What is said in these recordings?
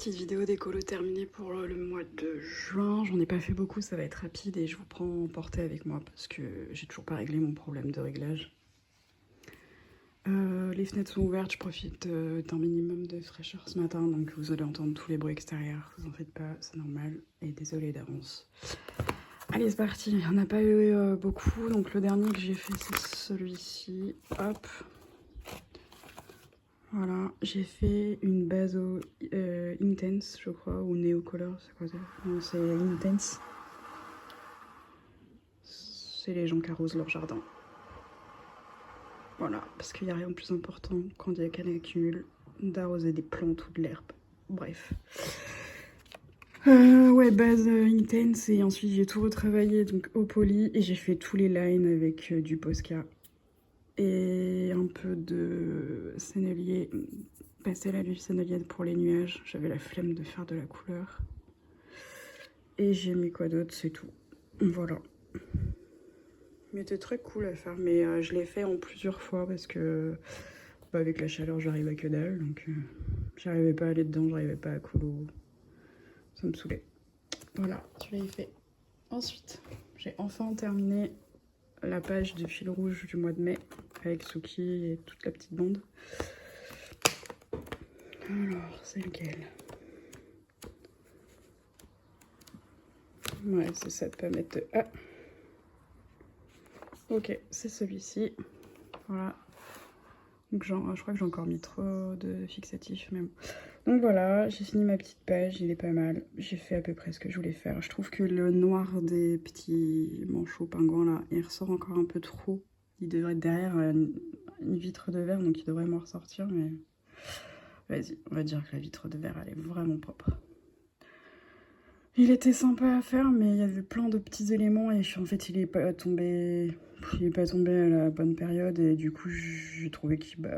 petite vidéo d'écolo terminée pour le mois de juin. J'en ai pas fait beaucoup, ça va être rapide et je vous prends en portée avec moi parce que j'ai toujours pas réglé mon problème de réglage. Les fenêtres sont ouvertes, je profite d'un minimum de fraîcheur ce matin, donc vous allez entendre tous les bruits extérieurs, vous en faites pas, c'est normal, et désolé d'avance. Allez, c'est parti, il n'y en a pas eu beaucoup, donc le dernier que j'ai fait c'est celui-ci, hop. Voilà, j'ai fait une base au Intense, je crois, ou Neocolor, c'est quoi ça? Non, c'est Intense. C'est les gens qui arrosent leur jardin. Voilà, parce qu'il n'y a rien de plus important quand il y a qu'un accumule d'arroser des plantes ou de l'herbe. Bref. Ouais, base Intense, et ensuite j'ai tout retravaillé donc au poly, et j'ai fait tous les lines avec du Posca. Et un peu de sennelier, pastel à l'huile sennelier pour les nuages. J'avais la flemme de faire de la couleur. Et j'ai mis quoi d'autre, c'est tout. Voilà. Mais c'était très cool à faire, mais je l'ai fait en plusieurs fois parce que avec la chaleur j'arrive à que dalle, donc j'arrivais pas à aller dedans, j'arrivais pas à colo. Ça me saoulait. Voilà, tu l'as fait. Ensuite, j'ai enfin terminé la page de fil rouge du mois de mai avec Suki et toute la petite bande. Alors, c'est lequel? Ouais, c'est ça de pas mettre de... Ah. Ok, c'est celui-ci. Voilà. Donc genre, je crois que j'ai encore mis trop de fixatifs, mais bon. Donc voilà, j'ai fini ma petite page, il est pas mal. J'ai fait à peu près ce que je voulais faire. Je trouve que le noir des petits manchots pingouins là, il ressort encore un peu trop. Il devrait être derrière une vitre de verre, donc il devrait m'en ressortir, mais... Vas-y, on va dire que la vitre de verre, elle est vraiment propre. Il était sympa à faire, mais il y avait plein de petits éléments, et en fait, il est pas tombé à la bonne période, et du coup, j'ai trouvé qu'il...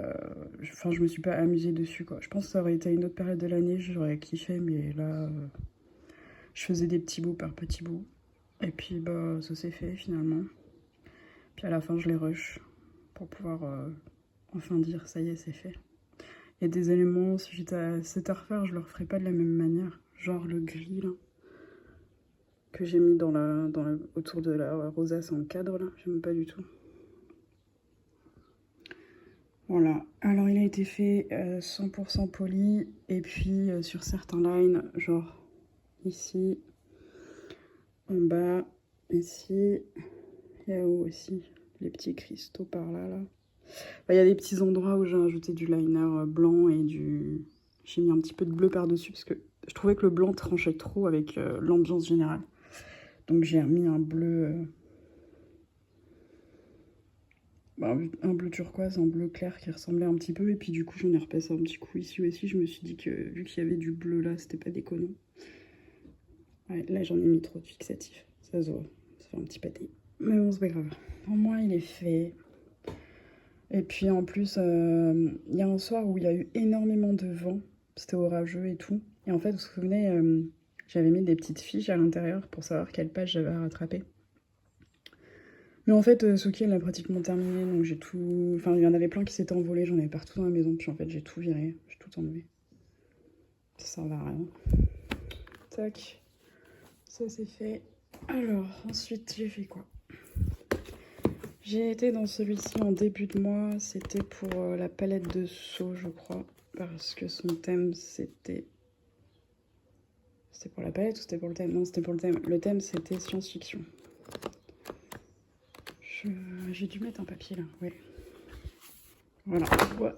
Enfin, je me suis pas amusée dessus, quoi. Je pense que ça aurait été une autre période de l'année, j'aurais kiffé, mais là, je faisais des petits bouts par petits bouts. Et puis, bah, ça s'est fait, finalement. Puis à la fin, je les rush, pour pouvoir enfin dire, ça y est, c'est fait. Il y a des éléments, si c'était à refaire, je le referais pas de la même manière. Genre le gris, là, que j'ai mis autour de la rosace en cadre, là, j'aime pas du tout. Voilà, alors il a été fait 100% poli, et puis sur certains lines, genre ici, en bas, ici, il y a où aussi les petits cristaux par là, là. Il y a des petits endroits où j'ai ajouté du liner blanc et du... J'ai mis un petit peu de bleu par-dessus parce que je trouvais que le blanc tranchait trop avec l'ambiance générale. Donc j'ai remis un bleu... un bleu turquoise, un bleu clair qui ressemblait un petit peu. Et puis du coup, j'en ai repassé un petit coup ici aussi. Je me suis dit que vu qu'il y avait du bleu là, c'était pas déconnant. Ouais, là, j'en ai mis trop de fixatif. Ça se voit. Ça fait un petit pâté. Mais bon, c'est pas grave. Au moins, il est fait. Et puis en plus, il y a un soir où il y a eu énormément de vent. C'était orageux et tout. Et en fait, vous vous souvenez, j'avais mis des petites fiches à l'intérieur pour savoir quelle page j'avais à rattraper. Mais en fait, Suki, elle a pratiquement terminé, donc j'ai tout... Enfin, il y en avait plein qui s'étaient envolés, j'en avais partout dans la maison, puis en fait, j'ai tout viré, j'ai tout enlevé. Ça sert à rien. Tac, ça c'est fait. Alors, ensuite, j'ai fait quoi? J'ai été dans celui-ci en début de mois, c'était pour la palette de Sceaux, je crois, parce que son thème, c'était... C'était pour la palette ou c'était pour le thème? Non, c'était pour le thème. Le thème, c'était science-fiction. J'ai dû mettre un papier, là, ouais. Voilà, ouais.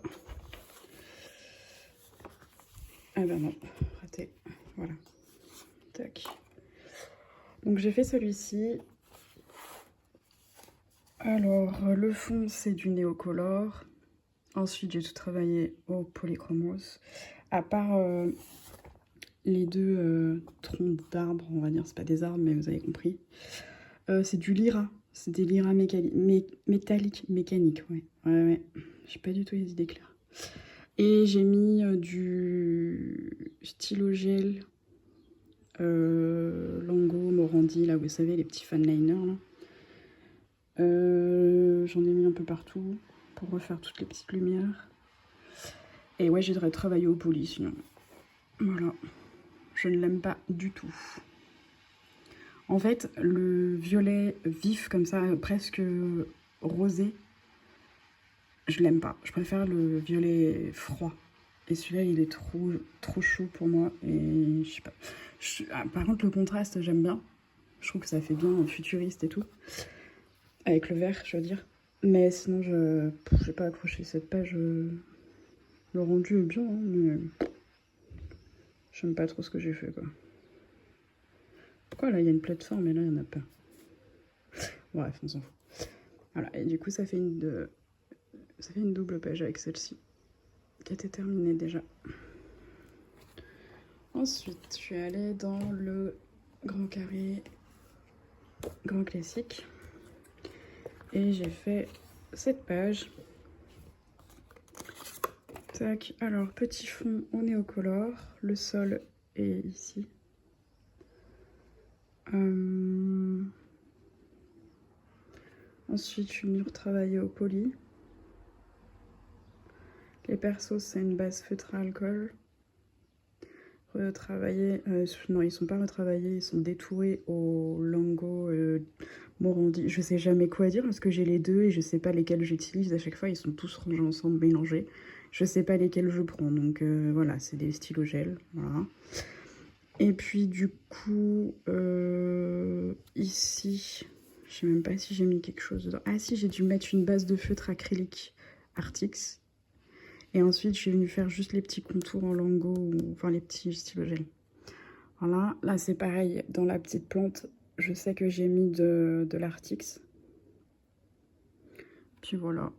Ah ben non, raté. Voilà. Tac. Donc j'ai fait celui-ci. Alors, le fond, c'est du Neocolor. Ensuite, j'ai tout travaillé au Polychromos. À part les deux troncs d'arbres, on va dire, c'est pas des arbres, mais vous avez compris. C'est du Lyra. C'est des Lyra métalliques, mécaniques, ouais. Ouais. J'ai pas du tout les idées claires. Et j'ai mis du stylo gel Lango, Morandi, là, vous savez, les petits fan liners, là. J'en ai mis un peu partout pour refaire toutes les petites lumières. Et ouais, j'ai travaillé au poly sinon. Voilà, je ne l'aime pas du tout. En fait, le violet vif comme ça, presque rosé, je l'aime pas. Je préfère le violet froid. Et celui-là, il est trop chaud pour moi. Et je sais pas. Par contre, le contraste, j'aime bien. Je trouve que ça fait bien futuriste et tout. Avec le vert, je veux dire. Mais sinon, je n'ai pas accroché cette page. Le rendu est bien, hein, mais j'aime pas trop ce que j'ai fait, quoi. Pourquoi là, il y a une plateforme et là, il n'y en a pas? Bref, on s'en fout. Voilà, et du coup, ça fait une double page avec celle-ci, qui était terminée déjà. Ensuite, je suis allée dans le grand carré, grand classique. Et j'ai fait cette page. Tac, alors petit fond au néocolore, le sol est ici. Ensuite, une mur travaillée au poli. Les persos, c'est une base feutre à alcool. Retravaillés, non, ils sont pas retravaillés, ils sont détourés au Lango Morandi. Je sais jamais quoi dire parce que j'ai les deux et je sais pas lesquels j'utilise. À chaque fois, ils sont tous rangés ensemble, mélangés. Je sais pas lesquels je prends, donc voilà, c'est des stylos gel, voilà. Et puis du coup, ici, je sais même pas si j'ai mis quelque chose dedans. Ah si, j'ai dû mettre une base de feutre acrylique Artix. Et ensuite, je suis venue faire juste les petits contours en Lango, enfin les petits stylos gel. Voilà, là c'est pareil, dans la petite plante, je sais que j'ai mis de l'Artix. Puis voilà.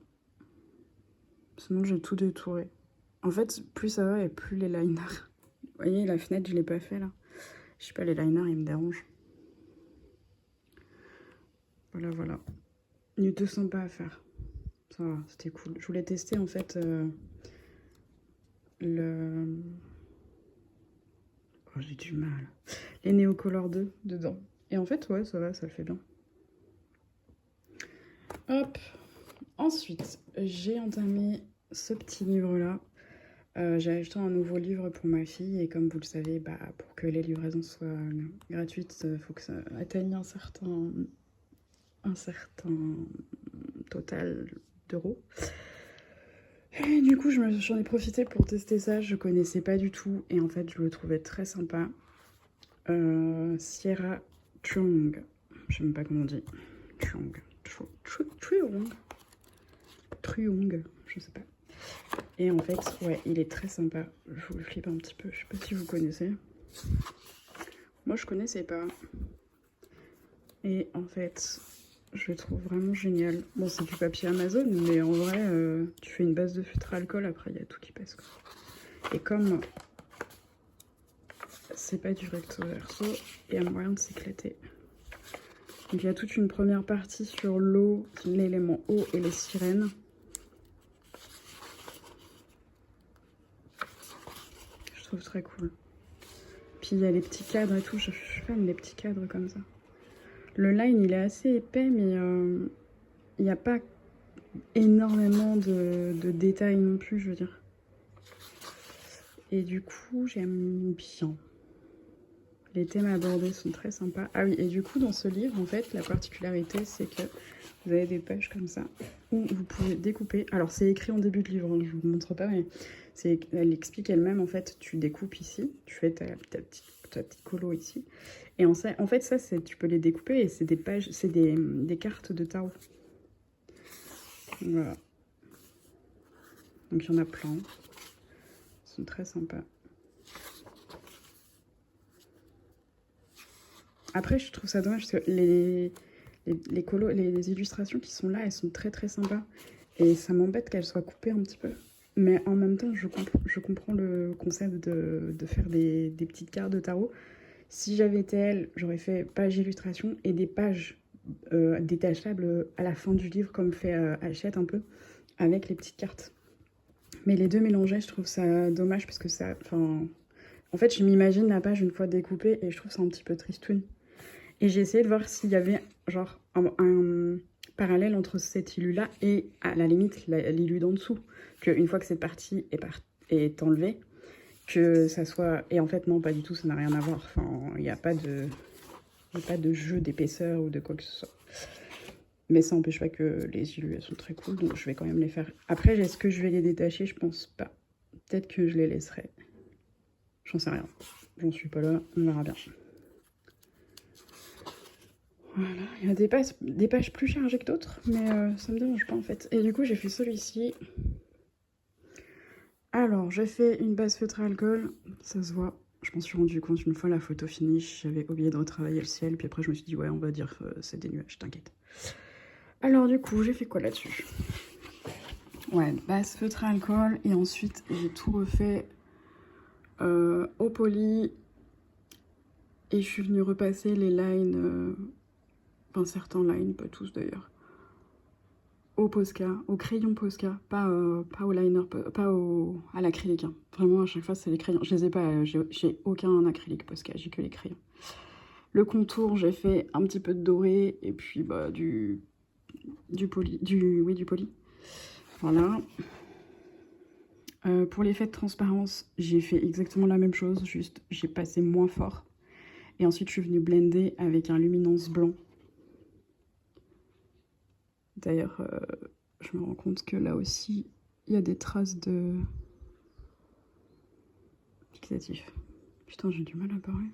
Sinon, j'ai tout détouré. En fait, plus ça va et plus les liners. Vous voyez, la fenêtre, je l'ai pas fait là. Je sais pas, les liners, ils me dérangent. Voilà, voilà. Il y a 200 pas à faire. Ça va, c'était cool. Je voulais tester en fait le... Oh, j'ai du mal. Les Néocolor 2 dedans. Et en fait, ouais, ça va, ça le fait bien. Hop. Ensuite, j'ai entamé ce petit livre-là. J'ai acheté un nouveau livre pour ma fille et comme vous le savez, bah, pour que les livraisons soient gratuites, il faut que ça atteigne un certain total d'euros. Et du coup, j'en ai profité pour tester ça. Je connaissais pas du tout et en fait, je le trouvais très sympa. Sierra Truong. Je sais même pas comment on dit. Truong. Truong. Je sais pas. Et en fait, ouais, il est très sympa. Je vous le flippe un petit peu. Je sais pas si vous connaissez. Moi, je connaissais pas. Et en fait, je le trouve vraiment génial. Bon, c'est du papier Amazon, mais en vrai, tu fais une base de feutre à alcool, après, il y a tout qui passe, quoi. Et comme c'est pas du recto verso, il y a moyen de s'éclater. Donc, il y a toute une première partie sur l'eau, l'élément eau et les sirènes. Je trouve très cool. Puis il y a les petits cadres et tout, je fais les petits cadres comme ça. Le line, il est assez épais, mais il n'y a pas énormément de détails non plus, je veux dire. Et du coup, j'aime bien. Les thèmes abordés sont très sympas. Ah oui, et du coup, dans ce livre, en fait, la particularité, c'est que vous avez des pages comme ça, où vous pouvez découper. Alors, c'est écrit en début de livre, hein, je vous montre pas, mais elle explique elle-même, en fait, tu découpes ici, tu fais ta petite colo ici. Et en fait, ça, tu peux les découper et c'est des pages, c'est des cartes de tarot. Voilà. Donc, il y en a plein. Ils sont très sympas. Après, je trouve ça dommage parce que les illustrations qui sont là, elles sont très très sympas. Et ça m'embête qu'elles soient coupées un petit peu. Mais en même temps, je comprends le concept de faire des petites cartes de tarot. Si j'avais été elle, j'aurais fait page illustration et des pages détachables à la fin du livre, comme fait Hachette un peu, avec les petites cartes. Mais les deux mélangés, je trouve ça dommage parce que ça... En fait, je m'imagine la page une fois découpée et je trouve ça un petit peu tristoun. Et j'ai essayé de voir s'il y avait genre un parallèle entre cette illu-là et à la limite l'illu d'en dessous. Qu'une fois que cette partie est enlevée, que ça soit... Et en fait, non, pas du tout, ça n'a rien à voir. Enfin, il n'y a pas de jeu d'épaisseur ou de quoi que ce soit. Mais ça n'empêche pas que les illus, elles sont très cool, donc je vais quand même les faire. Après, est-ce que je vais les détacher? Je pense pas. Peut-être que je les laisserai. J'en sais rien. J'en suis pas là, on verra bien. Voilà, il y a des pages plus chargées que d'autres, mais ça me dérange pas en fait. Et du coup, j'ai fait celui-ci. Alors, j'ai fait une base feutre à alcool, ça se voit. Je m'en suis rendu compte une fois la photo finish, j'avais oublié de retravailler le ciel, puis après je me suis dit ouais, on va dire c'est des nuages, t'inquiète. Alors du coup, j'ai fait quoi là-dessus? Ouais, base feutre à alcool, et ensuite j'ai tout refait au poly, et je suis venue repasser les lines, enfin certains lines, pas tous d'ailleurs, au Posca, au crayon Posca, pas au liner, pas à l'acrylique. Hein. Vraiment, à chaque fois, c'est les crayons. Je les ai pas, j'ai aucun acrylique Posca, j'ai que les crayons. Le contour, j'ai fait un petit peu de doré et puis bah, du poli. Du poli. Voilà. Pour l'effet de transparence, j'ai fait exactement la même chose, juste j'ai passé moins fort. Et ensuite, je suis venue blender avec un luminance blanc. D'ailleurs, je me rends compte que là aussi, il y a des traces de fixatif. Putain, j'ai du mal à parler.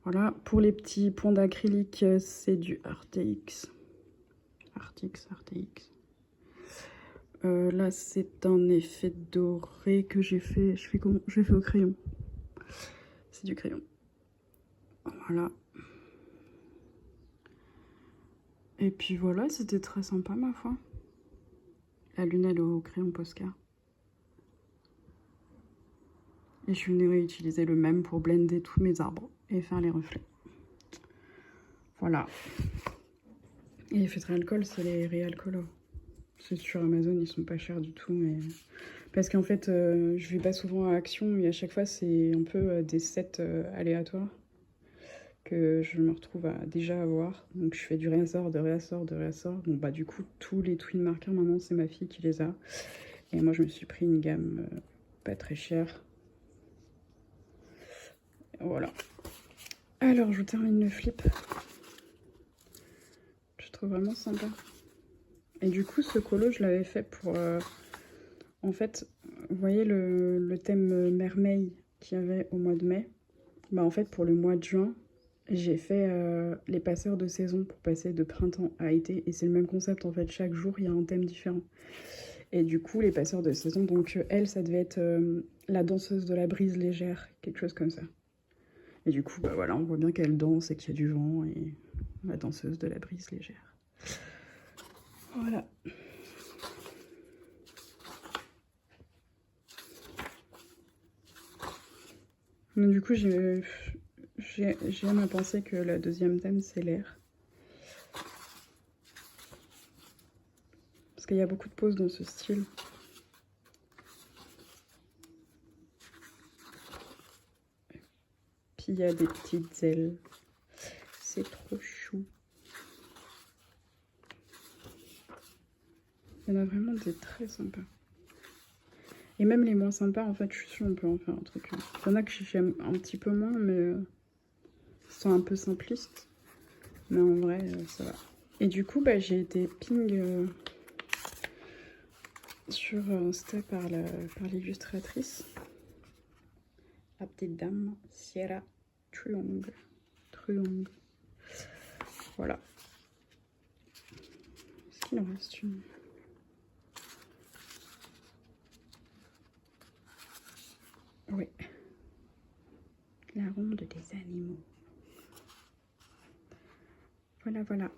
Voilà, pour les petits points d'acrylique, c'est du RTX. RTX. Là, c'est un effet doré que j'ai fait. Je fais au crayon. C'est du crayon. Voilà. Et puis voilà, c'était très sympa, ma foi. La lunelle au crayon Posca. Et je suis venue réutiliser le même pour blender tous mes arbres et faire les reflets. Voilà. Et les feutres à alcool, c'est les Real Color. C'est sur Amazon, ils sont pas chers du tout. Mais... Parce qu'en fait, je vais pas souvent à Action et à chaque fois, c'est un peu des sets aléatoires que je me retrouve à déjà avoir. Donc je fais du réassort, de réassort, de réassort. Bon bah du coup, tous les twin markers maintenant, c'est ma fille qui les a. Et moi, je me suis pris une gamme pas très chère. Voilà. Alors, je vous termine le flip. Je trouve vraiment sympa. Et du coup, ce colo, je l'avais fait pour... en fait, vous voyez le thème merveille qu'il y avait au mois de mai? Bah en fait, pour le mois de juin, j'ai fait les passeurs de saison pour passer de printemps à été. Et c'est le même concept, en fait. Chaque jour, il y a un thème différent. Et du coup, les passeurs de saison, donc elle, ça devait être la danseuse de la brise légère, quelque chose comme ça. Et du coup, bah voilà, on voit bien qu'elle danse et qu'il y a du vent et la danseuse de la brise légère. Voilà. Donc, du coup, j'aime à penser que la deuxième thème, c'est l'air. Parce qu'il y a beaucoup de poses dans ce style. Puis il y a des petites ailes. C'est trop chou. Il y en a vraiment des très sympas. Et même les moins sympas, en fait, je suis sûre on peut en faire un truc. Il y en a que j'aime un petit peu moins, mais ils sont un peu simplistes. Mais en vrai, ça va. Et du coup, bah, j'ai été ping sur Insta par l'illustratrice. La petite dame, Sierra Truong. Voilà. Est-ce qu'il en reste une? Oui. La ronde des animaux. Voilà, voilà.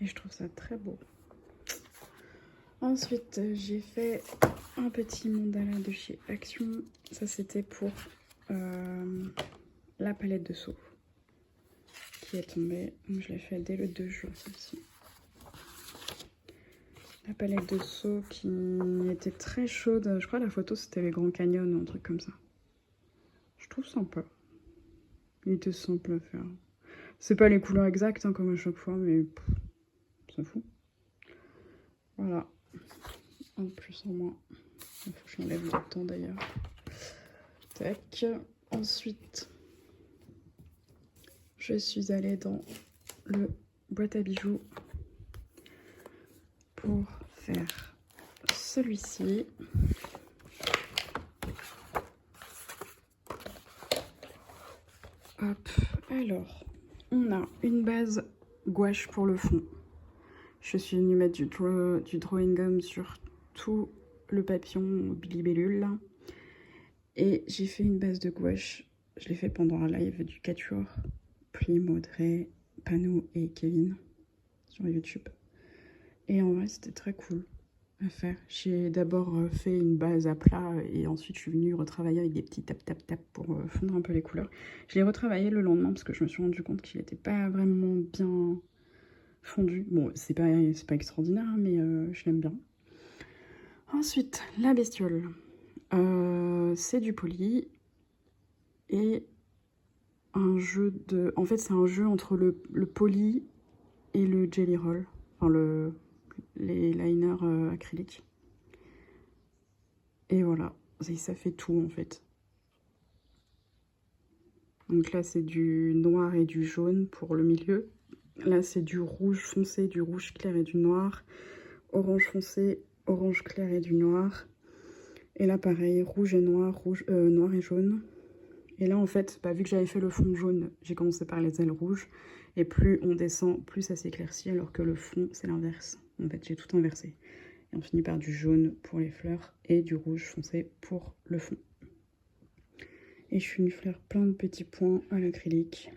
Et je trouve ça très beau. Ensuite, j'ai fait un petit mandala de chez Action. Ça, c'était pour la palette de seau qui est tombée. Donc, je l'ai fait dès le 2 juin, celle-ci. La palette de seau qui était très chaude. Je crois que la photo, c'était les Grands Canyons ou un truc comme ça. Je trouve sympa. Il était simple à faire. C'est pas les couleurs exactes, hein, comme à chaque fois, mais ça fout. Voilà. En plus, en moins. Il faut que je m'enlève le temps d'ailleurs. Tac. Ensuite, je suis allée dans le boîte à bijoux pour faire celui-ci. Hop, alors, on a une base gouache pour le fond. Je suis venue mettre du drawing gum sur tout le papillon bilibellule là. Et j'ai fait une base de gouache. Je l'ai fait pendant un live du Quatuor. Plim, Audrey, Pano et Kevin sur YouTube. Et en vrai, c'était très cool à faire. J'ai d'abord fait une base à plat et ensuite je suis venue retravailler avec des petits tap pour fondre un peu les couleurs. Je l'ai retravaillé le lendemain parce que je me suis rendu compte qu'il n'était pas vraiment bien fondu. Bon, c'est pas extraordinaire, hein, mais je l'aime bien. Ensuite, la bestiole. C'est du poli et un jeu de... En fait, c'est un jeu entre le poli et le jelly roll. Enfin, les liners acryliques. Et voilà, ça fait tout en fait. Donc là, c'est du noir et du jaune pour le milieu. Là, c'est du rouge foncé, du rouge clair et du noir. Orange foncé, orange clair et du noir. Et là, pareil, rouge et noir, noir et jaune. Et là, en fait, vu que j'avais fait le fond jaune, j'ai commencé par les ailes rouges. Et plus on descend, plus ça s'éclaircit, alors que le fond, c'est l'inverse. En fait, j'ai tout inversé. Et on finit par du jaune pour les fleurs et du rouge foncé pour le fond. Et je suis venue faire plein de petits points à l'acrylique.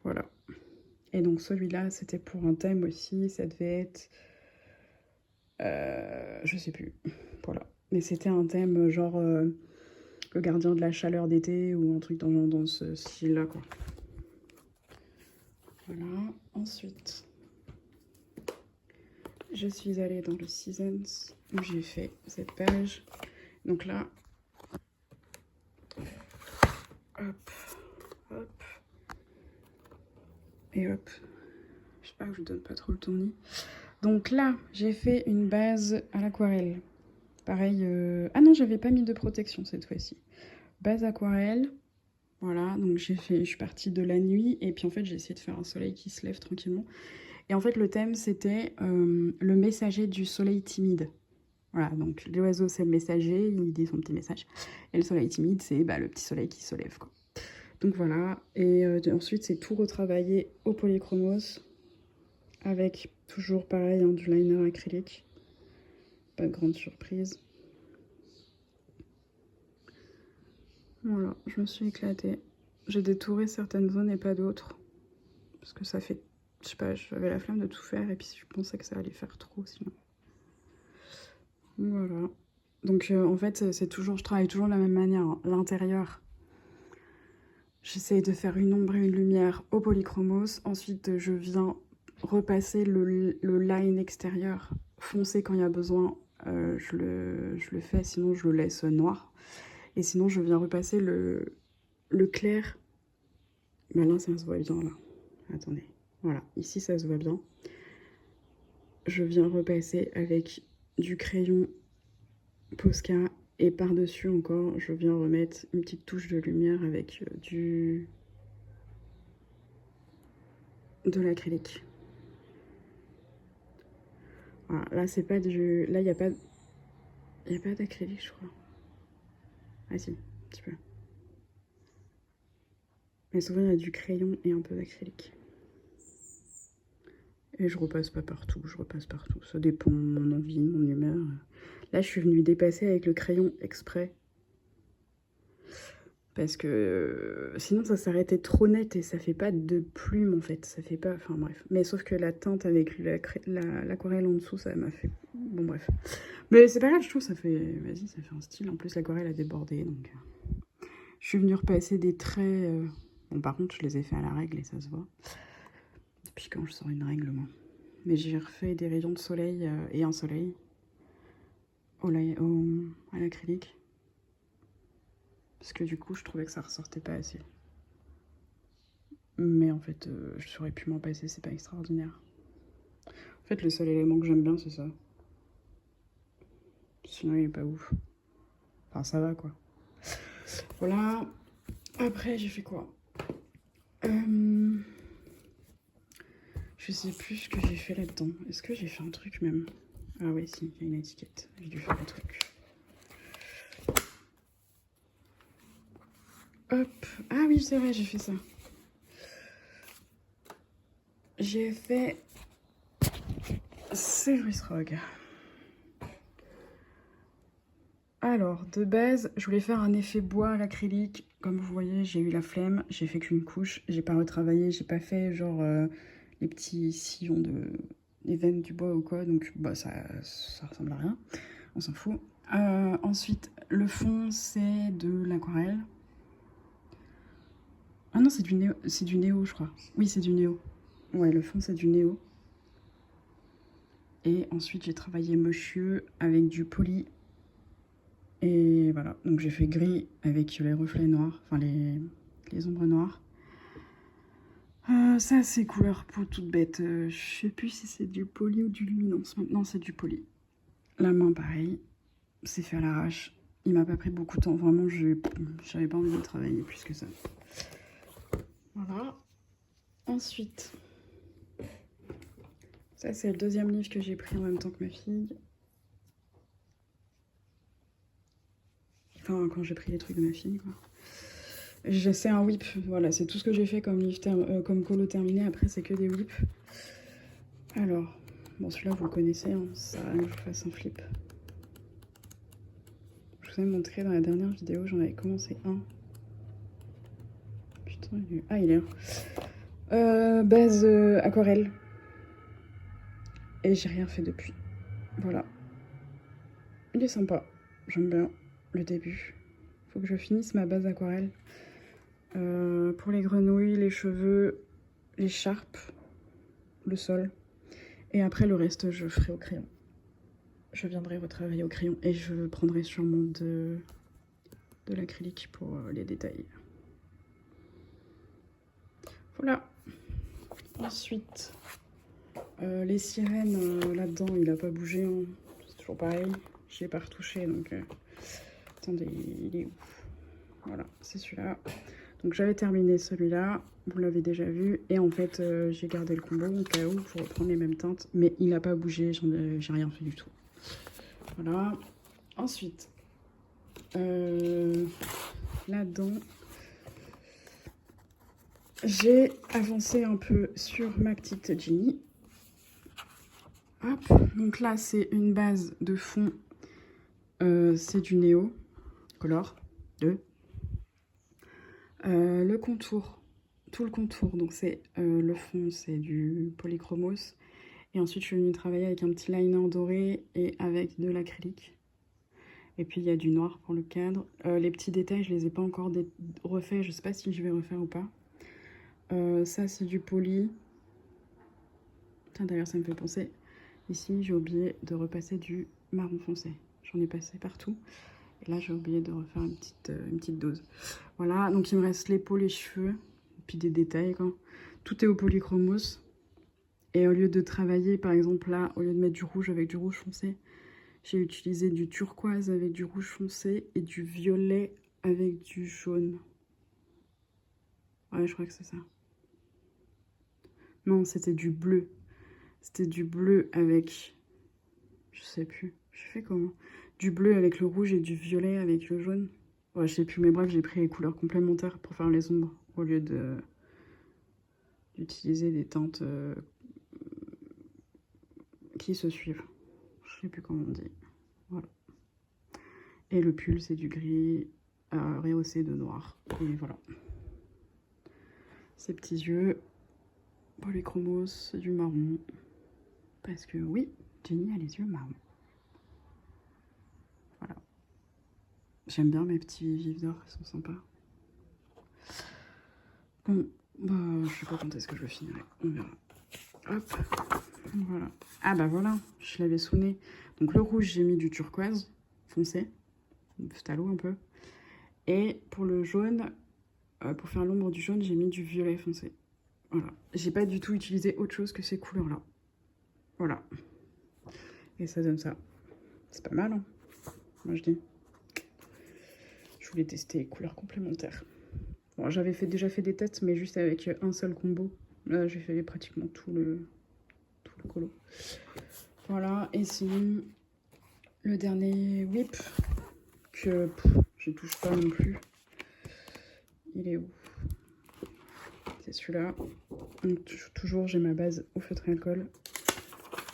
Voilà. Et donc celui-là, c'était pour un thème aussi. Ça devait être... je sais plus. Voilà. Mais c'était un thème genre... le gardien de la chaleur d'été ou un truc dans ce style-là, quoi. Voilà. Ensuite, je suis allée dans le Seasons où j'ai fait cette page. Donc là... Hop. Hop. Et hop. J'espère que je ne donne pas trop le tournis. Donc là, j'ai fait une base à l'aquarelle. Pareil... Ah non, j'avais pas mis de protection cette fois-ci. Base aquarelle. Voilà, donc je suis partie de la nuit. Et puis en fait, j'ai essayé de faire un soleil qui se lève tranquillement. Et en fait, le thème, c'était le messager du soleil timide. Voilà, donc l'oiseau, c'est le messager, il dit son petit message. Et le soleil timide, c'est le petit soleil qui se lève, quoi. Donc voilà, et ensuite, c'est tout retravaillé au polychromos, avec toujours pareil, hein, du liner acrylique. Pas de grande surprise. Voilà, je me suis éclatée. J'ai détouré certaines zones et pas d'autres. Parce que ça fait... Je sais pas, j'avais la flemme de tout faire et puis je pensais que ça allait faire trop sinon. Voilà. Donc en fait, c'est toujours, je travaille toujours de la même manière, hein. L'intérieur, j'essaye de faire une ombre et une lumière au polychromos. Ensuite, je viens repasser le line extérieur foncé quand il y a besoin. Je le fais, sinon je le laisse noir. Et sinon, je viens repasser le clair. Ben là, ça se voit bien, là. Attendez. Voilà, ici, ça se voit bien. Je viens repasser avec du crayon Posca. Et par-dessus encore, je viens remettre une petite touche de lumière avec de l'acrylique. Voilà, là, c'est pas du... Là, il n'y a pas d'acrylique, je crois. Ah si, un petit peu. Mais souvent, il y a du crayon et un peu d'acrylique. Et je repasse pas partout, je repasse partout. Ça dépend de mon envie, de mon humeur. Là, je suis venue dépasser avec le crayon exprès. Parce que sinon, ça s'arrêtait trop net et ça fait pas de plume, en fait. Ça fait pas... Enfin, bref. Mais sauf que la teinte avec l'aquarelle en dessous, ça m'a fait... Bon, bref. Mais c'est pas grave, je trouve, ça fait... Vas-y, ça fait un style. En plus, l'aquarelle a débordé, donc... Je suis venue repasser des traits... Bon, par contre, je les ai fait à la règle et ça se voit. Depuis quand je sors une règle, moi. Mais j'ai refait des rayons de soleil et un soleil à l'acrylique. Parce que du coup, je trouvais que ça ressortait pas assez. Mais en fait, je saurais pu m'en passer, c'est pas extraordinaire. En fait, le seul élément que j'aime bien, c'est ça. Sinon, il est pas ouf. Enfin, ça va, quoi. Voilà. Après, j'ai fait quoi? Je sais plus ce que j'ai fait là-dedans. Est-ce que j'ai fait un truc même? Ah ouais, si, il y a une étiquette. J'ai dû faire un truc. Hop. Ah oui, c'est vrai, j'ai fait ça. J'ai fait Cerise Rogue. Alors, de base, je voulais faire un effet bois à l'acrylique. Comme vous voyez, j'ai eu la flemme. J'ai fait qu'une couche. J'ai pas retravaillé. J'ai pas fait genre les petits sillons des veines du bois ou quoi. Donc, bah, ça ressemble à rien. On s'en fout. Ensuite, le fond, c'est de l'aquarelle. Ah non, c'est du néo, je crois. Oui, c'est du néo. Ouais, le fond, c'est du néo. Et ensuite, j'ai travaillé monsieur avec du poli. Et voilà, donc j'ai fait gris avec les reflets noirs, enfin les ombres noires. Ça, c'est couleur peau toute bête. Je sais plus si c'est du poli ou du luminance. Maintenant, c'est du poli. La main, pareil. C'est fait à l'arrache. Il m'a pas pris beaucoup de temps. Vraiment, j'avais pas envie de travailler plus que ça. Voilà. Ensuite, ça, c'est le deuxième livre que j'ai pris en même temps que ma fille. Enfin, quand j'ai pris les trucs de ma fille, quoi. C'est un whip, voilà, c'est tout ce que j'ai fait comme, comme colo terminé. Après, c'est que des whips. Alors, bon, celui-là, vous le connaissez, hein, ça sert à rien que je vous fasse un flip. Je vous ai montré dans la dernière vidéo, j'en avais commencé un. Putain, il est là. Base aquarelle. Et j'ai rien fait depuis. Voilà. Il est sympa, j'aime bien le début. Faut que je finisse ma base aquarelle. Pour les grenouilles, les cheveux, l'écharpe, le sol. Et après, le reste, je ferai au crayon. Je viendrai retravailler au crayon et je prendrai sûrement de l'acrylique pour les détails. Voilà. Ensuite, les sirènes, là-dedans, il n'a pas bougé. Hein. C'est toujours pareil. Je l'ai pas retouché, donc... Attendez, il est où? Voilà, c'est celui-là. Donc j'avais terminé celui-là, vous l'avez déjà vu. Et en fait, j'ai gardé le combo au cas où pour reprendre les mêmes teintes. Mais il n'a pas bougé, j'ai rien fait du tout. Voilà. Ensuite, là-dedans, j'ai avancé un peu sur ma petite Ginny. Hop. Donc là, c'est une base de fond. C'est du Néo Color 2. Le contour, tout le contour, donc c'est le fond, c'est du polychromos. Et ensuite, je suis venue travailler avec un petit liner doré et avec de l'acrylique. Et puis, il y a du noir pour le cadre. Les petits détails, je les ai pas encore refaits. Je sais pas si je vais refaire ou pas. Ça, c'est du poly. D'ailleurs, ça me fait penser. Ici, j'ai oublié de repasser du marron foncé. J'en ai passé partout. Et là, j'ai oublié de refaire une petite dose. Voilà, donc il me reste les peaux, les cheveux, et puis des détails, quoi. Tout est au polychromos. Et au lieu de travailler, par exemple, là, au lieu de mettre du rouge avec du rouge foncé, j'ai utilisé du turquoise avec du rouge foncé et du violet avec du jaune. Ouais, je crois que c'est ça. Non, c'était du bleu. C'était du bleu avec... Je sais plus. J'ai fait comment? Du bleu avec le rouge et du violet avec le jaune. Ouais, je sais plus, mais bref, j'ai pris les couleurs complémentaires pour faire les ombres au lieu d'utiliser des teintes qui se suivent. Je sais plus comment on dit. Voilà. Et le pull, c'est du gris rehaussé de noir. Et voilà. Ces petits yeux, polychromos, du marron. Parce que oui, Jenny a les yeux marrons. Voilà. J'aime bien mes petits vifs d'or, ils sont sympas. Bon, bah, je sais pas quand est-ce que je finirai. On verra. Hop. Voilà. Ah bah voilà, je l'avais sonné. Donc le rouge, j'ai mis du turquoise foncé, phthalo un peu. Et pour le jaune, pour faire l'ombre du jaune, j'ai mis du violet foncé. Voilà. J'ai pas du tout utilisé autre chose que ces couleurs-là. Voilà. Et ça donne ça. C'est pas mal, hein? moi je dis. Je voulais tester les couleurs complémentaires. Bon, j'avais déjà fait des tests, mais juste avec un seul combo. Là, j'ai fait pratiquement tout le colo. Voilà, et sinon, le dernier whip, que je touche pas non plus. Il est où? C'est celui-là. Donc, toujours, j'ai ma base au feutre et alcool.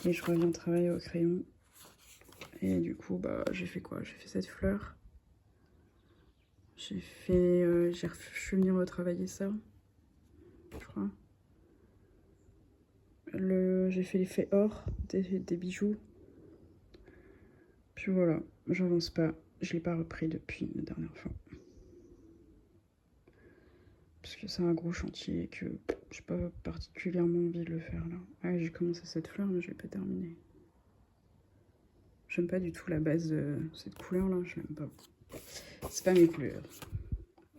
Et je reviens travailler au crayon. Et du coup, bah, j'ai fait quoi? J'ai fait cette fleur. J'ai fait... je suis venue retravailler ça, je crois. J'ai fait l'effet or des bijoux. Puis voilà, j'avance pas. Je l'ai pas repris depuis la dernière fois. Parce que c'est un gros chantier et que j'ai pas particulièrement envie de le faire là. Ah, j'ai commencé cette fleur, mais je l'ai pas terminée. J'aime pas du tout la base de cette couleur là, je l'aime pas. C'est pas mes couleurs.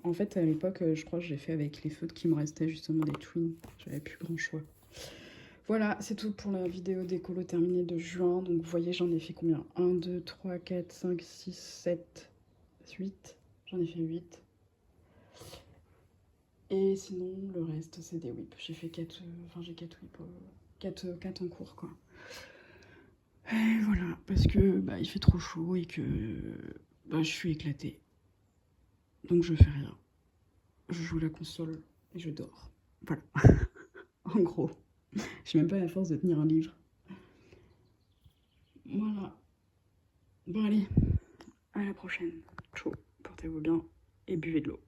En fait, à l'époque, je crois que j'ai fait avec les feutres qui me restaient justement des twins. J'avais plus grand choix. Voilà, c'est tout pour la vidéo décolo terminée de juin. Donc vous voyez, j'en ai fait combien? 1, 2, 3, 4, 5, 6, 7, 8. J'en ai fait 8. Et sinon, le reste, c'est des whips. J'ai fait 4, enfin j'ai 4 whips, 4 en cours, quoi. Et voilà, parce que bah, il fait trop chaud et que bah, je suis éclatée. Donc je fais rien. Je joue à la console et je dors. Voilà. En gros. J'ai même pas la force de tenir un livre. Voilà. Bon allez, à la prochaine. Ciao, portez-vous bien et buvez de l'eau.